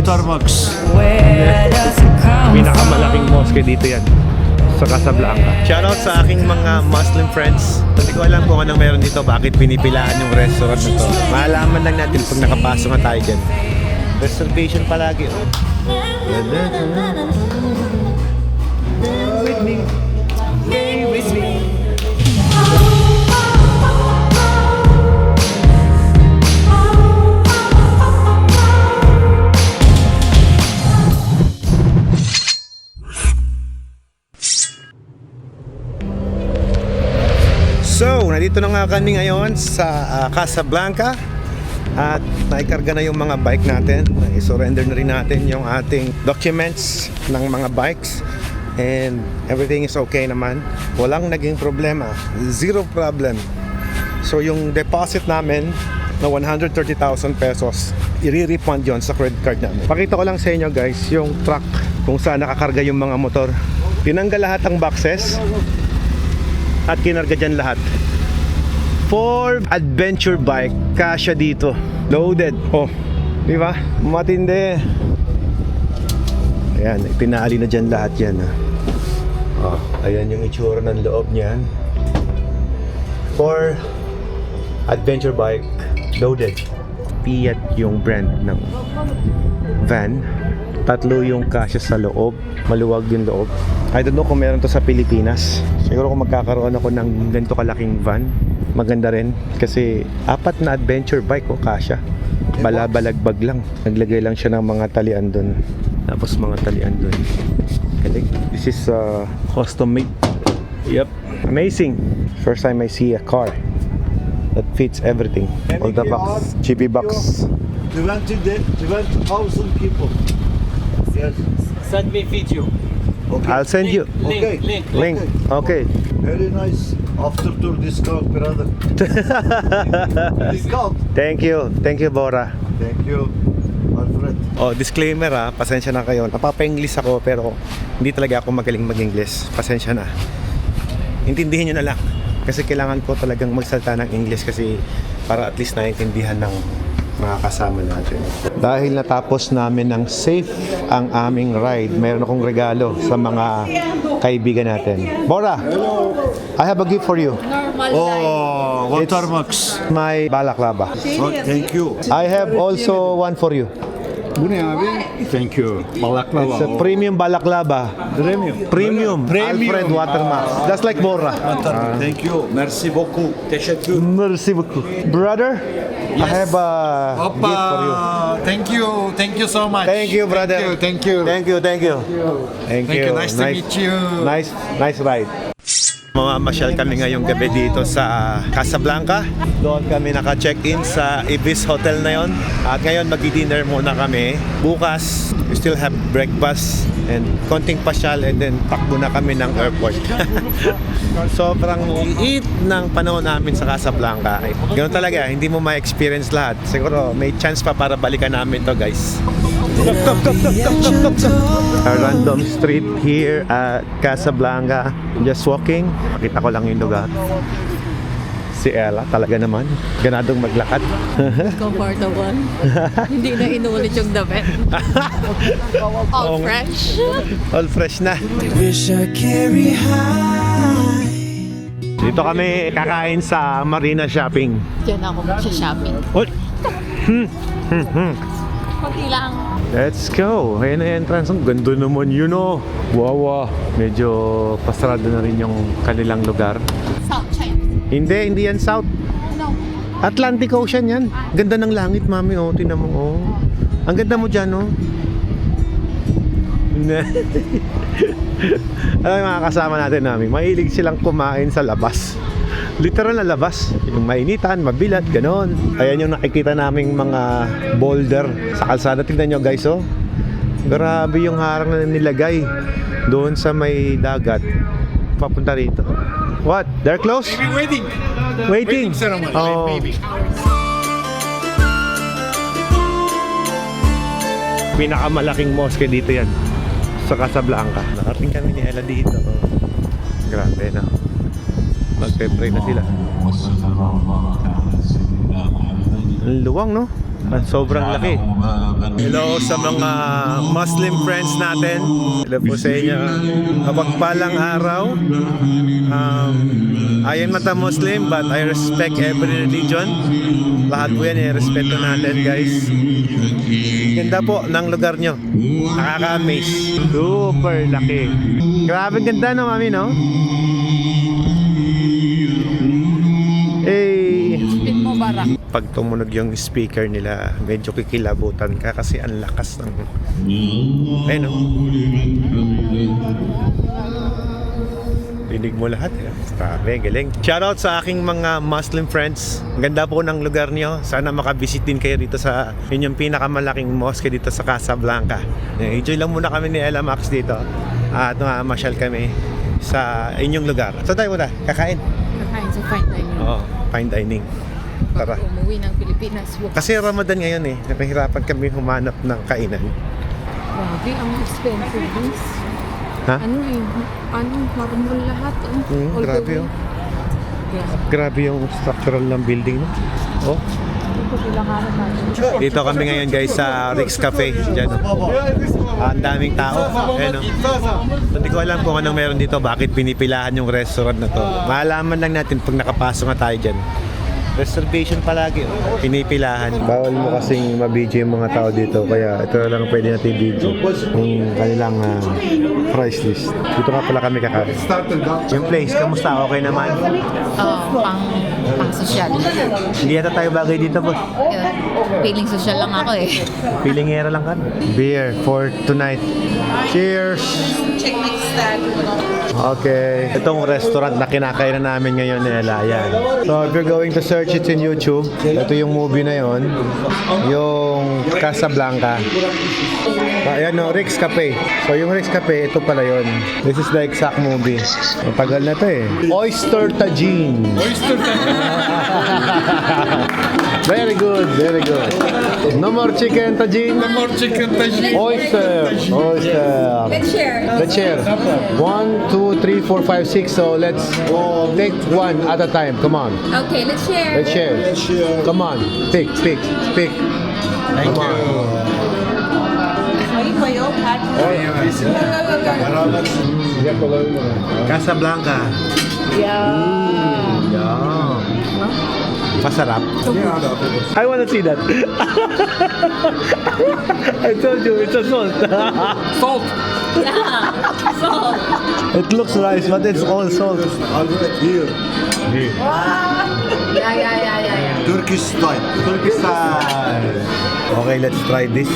Waterworks. Pinakamalaking mosque dito yan sa Casablanca. Shoutout sa aking mga Muslim friends. Hindi ko alam kung anong meron dito, bakit pinipilaan yung restaurant na to. Maalaman lang natin pag nakapasok na tayo dyan. Reservation palagi. So, nandito na nga kami ngayon sa Casablanca at naikarga na yung mga bike natin. I-surrender na rin natin yung ating documents ng mga bikes and everything is okay naman. Walang naging problema. Zero problem. So, yung deposit namin na 130,000 pesos, i-refund yon sa credit card namin. Pakita ko lang sa inyo guys yung truck kung saan nakakarga yung mga motor. Tinanggal lahat ang boxes at kinarga dyan lahat. For adventure bike, kasya dito. Loaded. Oh, di ba? Matindi. Ayan, tinali na dyan lahat yan. Oh, ayan yung itsura ng loob niyan. For adventure bike, loaded. Fiat yung brand ng van. Tatlo yung kasya sa loob. Maluwag yung loob. I don't know kung meron to sa Pilipinas. Siguro kung magkakaroon ako ng ganito kalaking van, maganda rin. Kasi 4 na adventure bike o kasya. Balabalagbag lang. Naglagay lang siya ng mga talian doon. Tapos mga talian doon. This is custom made. Yep. Amazing. First time I see a car that fits everything. All the box. Chippy box. 20,000 people. Yes. Send me video. Okay. I'll send you. Link. Okay. Very nice. After tour discount, brother. Discount. Thank you Bora. Thank you, Alfred. Oh, disclaimer pasensya na kayo. Napapa-English ako pero hindi talaga ako magaling mag-English. Pasensya na. Intindihin nyo na lang. Kasi kailangan ko talagang magsalita ng English kasi para at least naiintindihan ng mga kasama natin. Dahil natapos namin ng safe ang aming ride, mayroon akong regalo sa mga kaibigan natin. Bora, I have a gift for you. Oh, Waterworks. My balaklava. Oh, thank you. I have also one for you. Thank you. Balaklava. It's a premium balaklava. Premium. Alfred Watermax. Just like Bora. Thank you. Merci beaucoup. Merci beaucoup. Brother, I have a gift for you. Thank you so much. Thank you, brother. Thank you. Thank you. Nice to meet you. Nice ride. Mamamasyal kami ngayong gabi dito sa Casablanca. Doon kami naka-check-in sa Ibis Hotel na yon. At ngayon magdi-dinner muna kami. Bukas, we still have breakfast and konting pasyal and then takbo na kami ng airport. Sobrang liit ng panahon namin sa Casablanca. Ganoon talaga, hindi mo ma-experience lahat. Siguro may chance pa para balikan namin to guys. A random street here at Casablanca. Just walking. Makita ko lang yung lugar. Si Ella talaga naman. Ganadong maglakad. Comfortable. Hindi na inulit yung damit. All fresh. All fresh na. Dito kami kakain sa Marina Shopping. Diyan ako magsha-shopping. Uy! Kunti lang. Let's go! Ayan na entrance. Ang ganda naman yun oh. Wow. Medyo pasarado na rin yung kanilang lugar. South China. Hindi yan South. No. Atlantic Ocean yan. Ganda ng langit, mami. Oh, tinan mo. Oh. Ang ganda mo dyan, oh. Ay, mga kasama natin namin. Mahilig silang kumain sa labas. Literal na labas. Yung mainitan, mabilat, ganon. Ayan yung nakikita naming mga boulder sa kalsada. Tignan nyo guys, oh. Grabe yung harang na nilagay doon sa may dagat. Papunta rito. What? They're close? Waiting. Waiting. Ceremony. Oh. Maybe. Pinakamalaking mosque dito yan sa Casablanca. Nakating kami ni Ella dito. Oh. Grabe na. Magpe-pray na sila. Ang luwang, no? Sobrang laki. Hello sa mga Muslim friends natin. Hello po sa inyo. Mapagpalang araw. I am not a Muslim but I respect every religion. Lahat po yan i-respeto natin, guys. Ganda po ng lugar nyo. Nakaka-amaze. Super laki. Grabe ganda no, mami, no? Hey! Spin mo barak. Pag tumunog yung speaker nila, medyo kikilabutan ka kasi ang lakas ng... Ayun, no? Dinig mo lahat, eh. Grabe, galing. Shoutout sa aking mga Muslim friends. Ang ganda po ng lugar niyo. Sana makabisit din kayo dito sa inyong pinakamalaking mosque dito sa Casablanca. Enjoy lang muna kami ni Ella Max dito. At masyal kami sa inyong lugar. So tayo muna, kakain. Kakain sa fine dining. Oo, fine dining. Tara. Pag umuwi ng Pilipinas. Kasi Ramadan ngayon eh. Napahirapan kami humanap ng kainan. Grabe, ang expensive this. Ha? Marmol lahat. All Grabe the way. oh. Yeah. Grabe yung structural ng building. No? Oh. Dito kami ngayon guys sa Rick's Cafe. Diyan, oh. Ang daming tao. Ayan, oh. Hindi ko alam kung anong meron dito. Bakit pinipilahan yung restaurant na to. Maalaman lang natin pag nakapasok na tayo dyan. Reservation palagi, oh. Pinipilahan. Bawal mo kasing mabidyo yung mga tao dito. Kaya ito lang pwede natin i-video. Yung kanilang price list. Dito nga pala kami kakain. Yung place, kamusta? Okay naman? Pang social. Hindi yata tayo bagay dito, boss. Feeling social lang ako eh. Pilingera lang ka. Beer for tonight. Cheers! Check next stand. Okay. Itong restaurant na kinakainan namin ngayon ni Ella. Ayan. So if you're going to search it in YouTube, ito yung movie na yon, yung Casablanca. Ayan no, Rick's Cafe. So yung Rick's Cafe, ito pala yon. This is the exact movie. Matagal na to eh. Oyster Tagine. Oyster Very good, very good. No more chicken tagine. No more chicken tagine. Oyster. Oyster. Let's share. Let's share. 1, 2, 3, 4, 5, 6. So let's take one at a time. Come on. Okay, let's share. Let's share. Come on. Pick. Come on. Casablanca. Yeah. Yeah. Masarap. I want to see that. I told you it's a salt. Salt. Yeah. So, It looks nice, but it's all salt. I'll do it here. yeah. Turkish style. Turkish style. Okay, let's try this.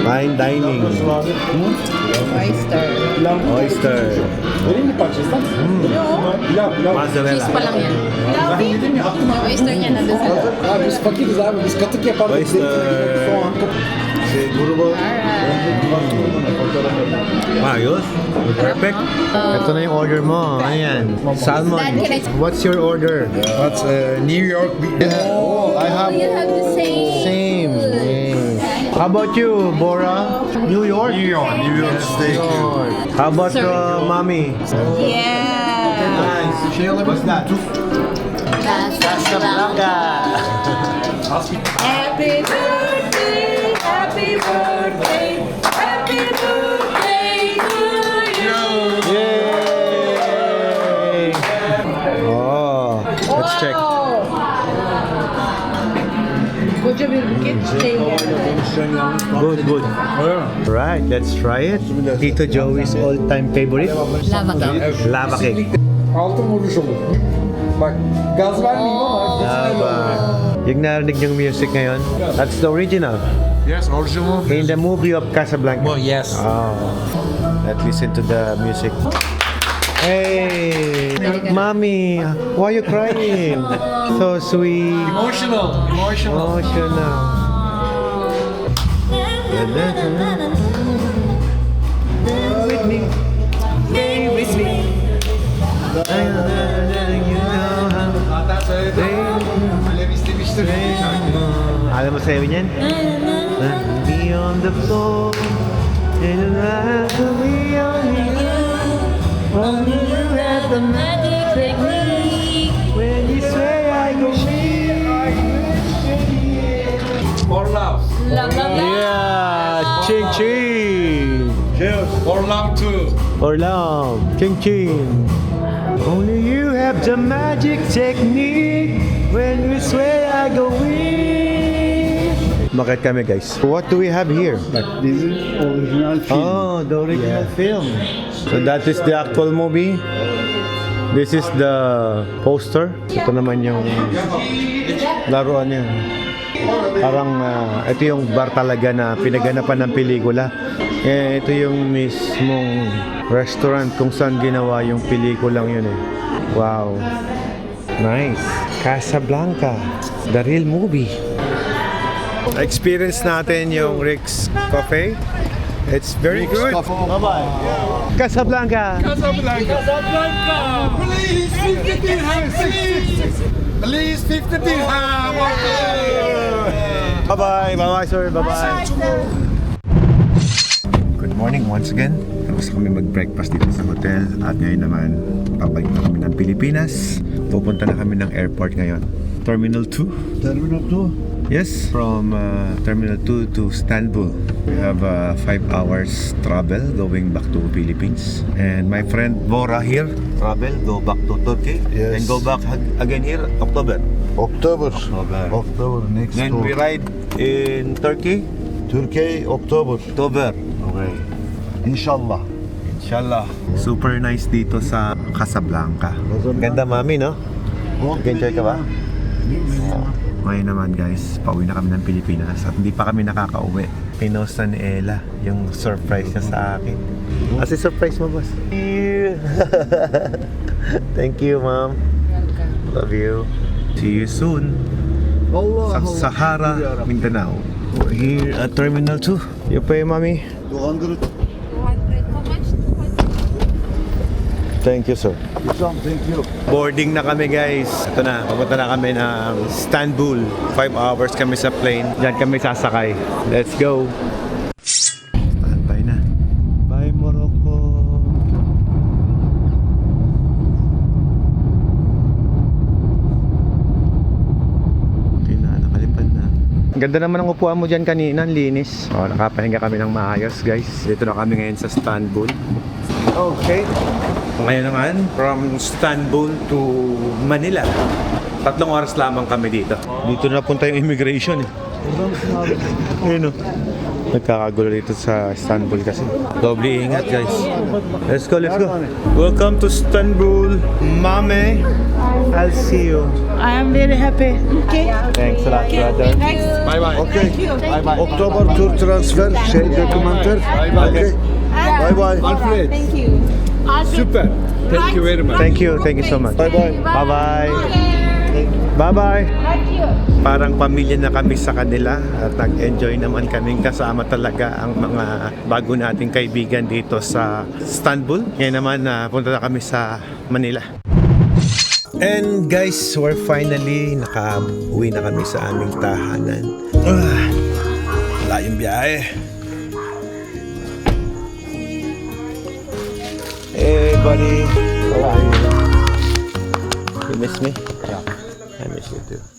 Fine dining. Oyster. Oyster. Mozzarella. Cheese pa lang yan. Yung oyster niya nandun sa loob. Abi biz fakiriz abi. Biz katık yapardık. Oyster. Ayos. Perfect. Ito na yung order mo. Ano yan? Salmon. Dad, can I- What's your order? What's New York? Oh, I have You have the same. same. How about you, Bora? New York? New York steak. How about Sorry. mommy? Yeah. Nice. What's that? Casablanca. Happy birthday, happy birthday, happy birthday to you. Yay! Oh, let's check. Koca bir buket çiçeği geldi. Good. Right, let's try it. Tito Joey's all-time favorite, Lava cake. lava cake. Altın vuruş olur. Bak gaz vermeyeyim ama. Lava. Yung narinig yung music ngayon, that's the original. Yes, original. In the movie of Casablanca. Oh yes. Oh, let's listen to the music. Hey, mommy, why are you crying? So sweet. Emotional. Emotional. With me. Stay with me. Alam mo sa'yo niyan? Be on the floor and I will be on you. Only you have the magic technique. When you say I go Love, love, love. Yeah, ching ching. Cheers. For love too. For love, ching ching. Only you have the magic technique. When you swear I go in. Bakit kami guys? What do we have here? This is original film. Oh, the original film. So that is the actual movie. This is the poster. Ito naman yung laruan niya. Parang ito yung bar talaga na pinaganapan ng pelikula. Eh, ito yung mismong restaurant kung saan ginawa yung pelikulang yun eh. Wow. Nice. Casablanca. The real movie. Experience natin yung Rick's Cafe. It's very good. Bye-bye. Casablanca. Please, 50 dirham, please, 50 dirham. Bye-bye. Bye-bye, sir. Bye-bye. Good morning once again. Tapos kami mag-breakfast dito sa hotel. At ngayon naman, pabalik na kami ng Pilipinas. Pupunta na kami ng airport ngayon. Terminal 2. Terminal 2. Yes, from Terminal 2 to Istanbul. We have 5 hours travel going back to Philippines. And my friend Bora here, travel, go back to Turkey. Yes. And go back again here, October. October. Next Then we ride in Turkey, Turkey, October. October. Okay. Inshallah. Inshallah. Super nice dito sa Casablanca. Ganda mami, no? Nag-enjoy ka ba? Ngayon naman guys, pauwi na kami ng Pilipinas at hindi pa kami nakakauwi. Pinost na ni Ella yung surprise niya sa akin. Kasi surprise mo, boss? Thank you, ma'am. Love you. See you soon. Sa Sahara, Mindanao. We're here at Terminal 2. You pay, mami? 200. 200. How much? Thank you, sir. Thank you. Boarding na kami guys. Ito na, papunta na kami ng Istanbul. 5 hours kami sa plane. Diyan kami sasakay. Let's go. Standby na. Bye Morocco. Okay na, nakalipad na. Ang ganda naman ang upuan mo dyan kanina, ang linis. Oh, nakapahinga kami ng maayos guys. Dito na kami ngayon sa Istanbul. Okay. Ngayon naman, from Istanbul to Manila. 3 oras lamang kami dito. Dito na punta yung immigration eh. Ayun o. Nagkakagulo dito sa Istanbul kasi. Doble ingat guys. Let's go, let's go. Welcome to Istanbul, Mame. I'll see you. I am very happy. Okay. Thanks a lot, brother. Next. Bye-bye. Okay. October tour transfer. Şey documenter. Okay. Bye-bye. Alfred. Thank you. Super. Thank you very much. Thank you so much. Bye-bye. Bye-bye. Bye-bye. Parang pamilya na kami sa kanila at nag-enjoy naman kaming kasama talaga ang mga bago nating kaibigan dito sa Istanbul. Ngayon naman punta na kami sa Manila. And guys, we're finally naka-uwi na kami sa aming tahanan. Wala yung biyahe. Hey buddy, how are you? You miss me? Yeah, I miss you too.